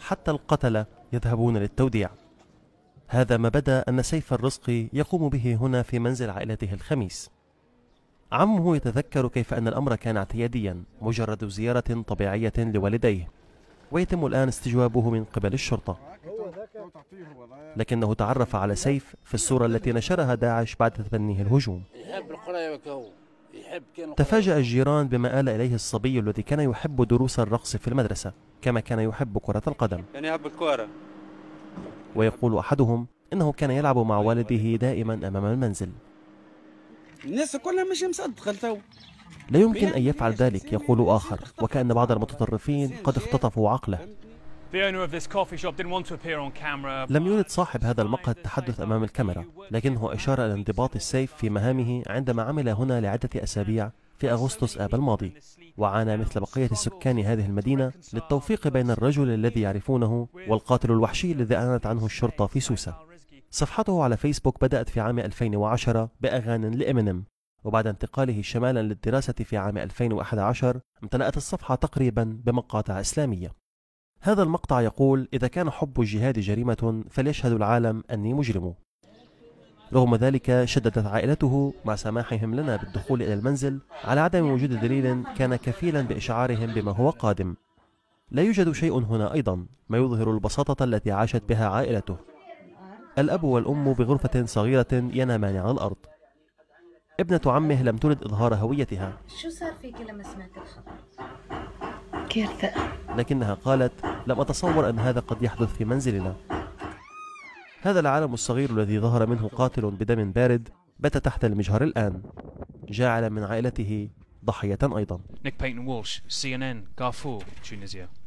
حتى القتلة يذهبون للتوديع. هذا ما بدا أن سيف الرزق يقوم به هنا في منزل عائلته الخميس. عمه يتذكر كيف أن الأمر كان اعتياديا، مجرد زيارة طبيعية لوالديه، ويتم الآن استجوابه من قبل الشرطة. لكنه تعرف على سيف في الصورة التي نشرها داعش بعد تبنيه الهجوم. تفاجأ الجيران بما آل إليه الصبي الذي كان يحب دروس الرقص في المدرسة كما كان يحب كرة القدم. ويقول أحدهم إنه كان يلعب مع والده دائما أمام المنزل. الناس كلها مش مصدقة تو. لا يمكن أن يفعل ذلك، يقول آخر، وكأن بعض المتطرفين قد اختطفوا عقله. لم يرد صاحب هذا المقهى التحدث أمام الكاميرا، لكنه أشار إلى انضباط السيف في مهامه عندما عمل هنا لعدة أسابيع في أغسطس آب الماضي، وعانى مثل بقية السكان هذه المدينة للتوفيق بين الرجل الذي يعرفونه والقاتل الوحشي الذي أعلنت عنه الشرطة في سوسة. صفحته على فيسبوك بدأت في عام 2010 بأغاني لإمينيم، وبعد انتقاله شمالا للدراسة في عام 2011 امتلأت الصفحة تقريبا بمقاطع إسلامية. هذا المقطع يقول: إذا كان حب الجهاد جريمة فليشهد العالم أني مجرم. رغم ذلك شددت عائلته مع سماحهم لنا بالدخول إلى المنزل على عدم وجود دليل كان كفيلا بإشعارهم بما هو قادم. لا يوجد شيء هنا أيضا، ما يظهر البساطة التي عاشت بها عائلته. الأب والأم بغرفة صغيرة ينامان على الأرض. ابنة عمه لم ترد إظهار هويتها. شو صار فيك لما سمعت الخبر؟ كارثة. لكنها قالت: لم أتصور أن هذا قد يحدث في منزلنا. هذا العالم الصغير الذي ظهر منه قاتل بدم بارد بات تحت المجهر الآن، جاعلا من عائلته ضحية أيضا. Nick Payton Walsh, CNN, Darfur, Tunisia.